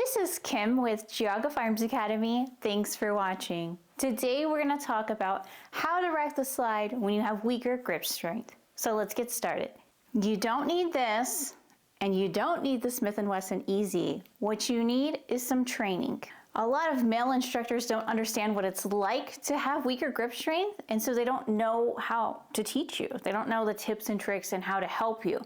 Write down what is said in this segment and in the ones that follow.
This is Kim with Geauga Firearms Academy. Thanks for watching. Today we're going to talk about how to rack the slide when you have weaker grip strength. So let's get started. You don't need this, and you don't need the Smith & Wesson EZ. What you need is some training. A lot of male instructors don't understand what it's like to have weaker grip strength, and so they don't know how to teach you. They don't know the tips and tricks and how to help you.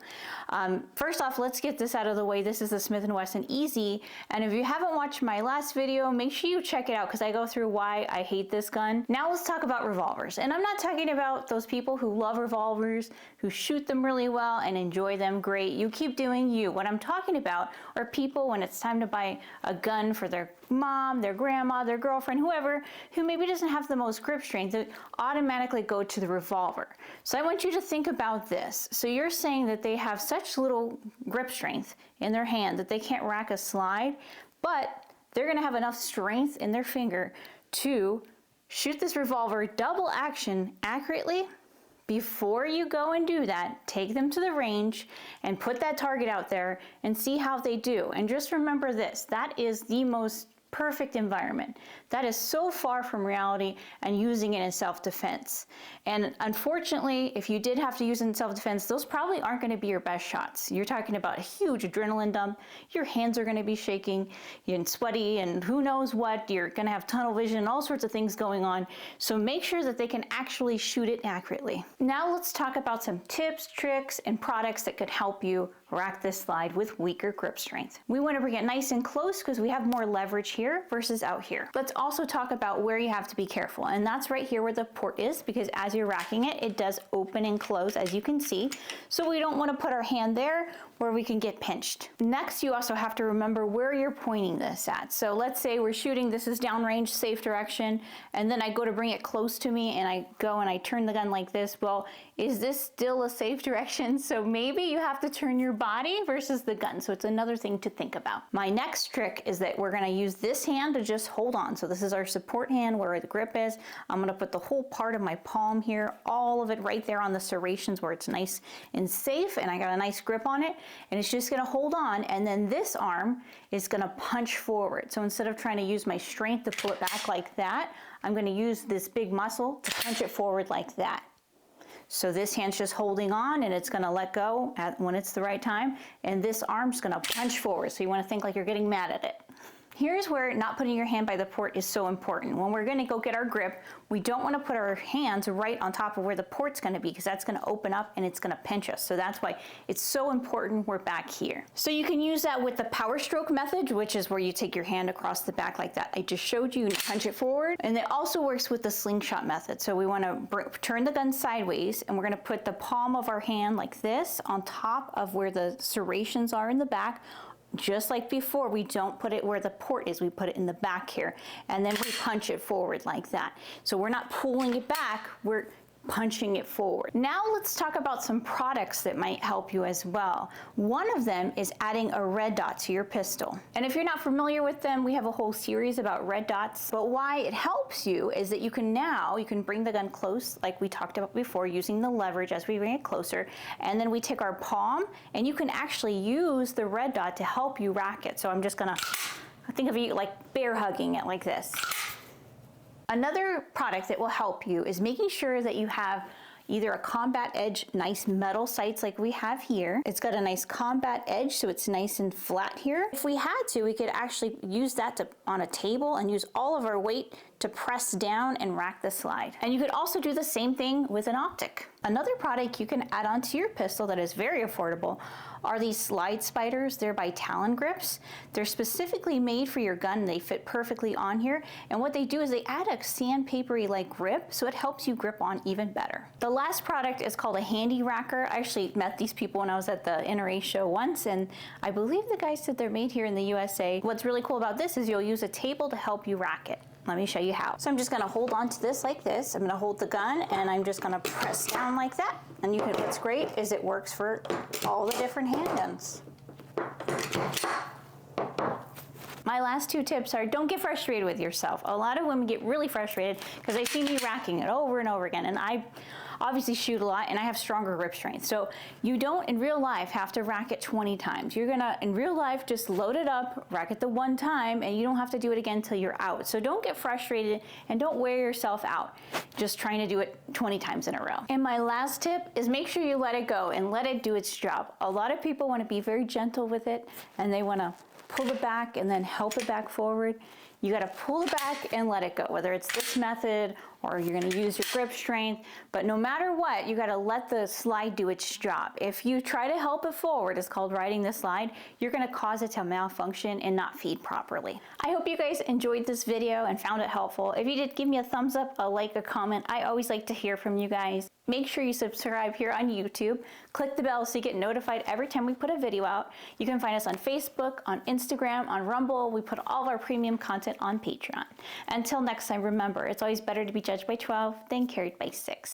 First off, let's get this out of the way. This is the Smith & Wesson EZ, and if you haven't watched my last video, make sure you check it out because I go through why I hate this gun. Now let's talk about revolvers, and I'm not talking about those people who love revolvers, who shoot them really well and enjoy them great. You keep doing you. What I'm talking about are people when it's time to buy a gun for their mom, their grandma, their girlfriend, whoever, who maybe doesn't have the most grip strength, they automatically go to the revolver. So I want you to think about this. So you're saying that they have such little grip strength in their hand that they can't rack a slide, but they're gonna have enough strength in their finger to shoot this revolver double action accurately. Before you go and do that, take them to the range and put that target out there and see how they do. And just remember this, that is the most perfect environment. That is so far from reality and using it in self-defense. And unfortunately, if you did have to use it in self-defense, those probably aren't going to be your best shots. You're talking about a huge adrenaline dump. Your hands are going to be shaking and sweaty and who knows what. You're going to have tunnel vision, all sorts of things going on. So make sure that they can actually shoot it accurately. Now let's talk about some tips, tricks, and products that could help you rack this slide with weaker grip strength. We want to bring it nice and close because we have more leverage here versus out here. Let's also talk about where you have to be careful, and that's right here where the port is, because as you're racking it, it does open and close, as you can see. So we don't want to put our hand there where we can get pinched. Next, you also have to remember where you're pointing this at. So let's say we're shooting, this is downrange, safe direction, and then I go to bring it close to me and I go and I turn the gun like this. Well, is this still a safe direction? So maybe you have to turn your body versus the gun. So it's another thing to think about. My next trick is that we're gonna use this hand to just hold on. So this is our support hand where the grip is. I'm gonna put the whole part of my palm here, all of it right there on the serrations where it's nice and safe, and I got a nice grip on it, and it's just gonna hold on, and then this arm is gonna punch forward. So instead of trying to use my strength to pull it back like that, I'm gonna use this big muscle to punch it forward like that. So this hand's just holding on and it's gonna let go when it's the right time, and this arm's gonna punch forward. So you wanna think like you're getting mad at it. Here's where not putting your hand by the port is so important. When we're gonna go get our grip, we don't wanna put our hands right on top of where the port's gonna be, because that's gonna open up and it's gonna pinch us. So that's why it's so important we're back here. So you can use that with the power stroke method, which is where you take your hand across the back like that. I just showed you and punch it forward. And it also works with the slingshot method. So we wanna turn the gun sideways, and we're gonna put the palm of our hand like this on top of where the serrations are in the back. Just like before, we don't put it where the port is, we put it in the back here, and then we punch it forward like that. So we're not pulling it back, we're punching it forward. Now let's talk about some products that might help you as well. One of them is adding a red dot to your pistol. And if you're not familiar with them, we have a whole series about red dots. But why it helps you is that you can bring the gun close like we talked about before, using the leverage as we bring it closer. And then we take our palm and you can actually use the red dot to help you rack it. So I'm just gonna, think of you like bear hugging it like this. Another product that will help you is making sure that you have either a combat edge, nice metal sights like we have here. It's got a nice combat edge, so it's nice and flat here. If we had to, we could actually use that on a table and use all of our weight to press down and rack the slide. And you could also do the same thing with an optic. Another product you can add onto your pistol that is very affordable are these slide spiders. They're by Talon grips. They're specifically made for your gun. They fit perfectly on here. And what they do is they add a sandpapery-like grip, so it helps you grip on even better. The last product is called a handy racker. I actually met these people when I was at the NRA show once, and I believe the guy said they're made here in the USA. What's really cool about this is you'll use a table to help you rack it. Let me show you how. So I'm just gonna hold on to this like this. I'm gonna hold the gun and I'm just gonna press down like that. And what's great is it works for all the different handguns. My last two tips are, don't get frustrated with yourself. A lot of women get really frustrated because they see me racking it over and over again, and obviously shoot a lot and I have stronger grip strength. So you don't in real life have to rack it 20 times. You're gonna, in real life, just load it up, rack it the one time, and you don't have to do it again until you're out. So don't get frustrated and don't wear yourself out just trying to do it 20 times in a row. And my last tip is make sure you let it go and let it do its job. A lot of people want to be very gentle with it and they want to pull it back and then help it back forward. You got to pull it back and let it go, whether it's this method or you're going to use your grip strength. But no matter what, you got to let the slide do its job. If you try to help it forward, it's called riding the slide, you're going to cause it to malfunction and not feed properly. I hope you guys enjoyed this video and found it helpful. If you did, give me a thumbs up, a like, a comment. I always like to hear from you guys. Make sure you subscribe here on YouTube. Click the bell so you get notified every time we put a video out. You can find us on Facebook, on Instagram, on Rumble. We put all of our premium content on Patreon. Until next time, remember, it's always better to be judged by 12 than carried by 6.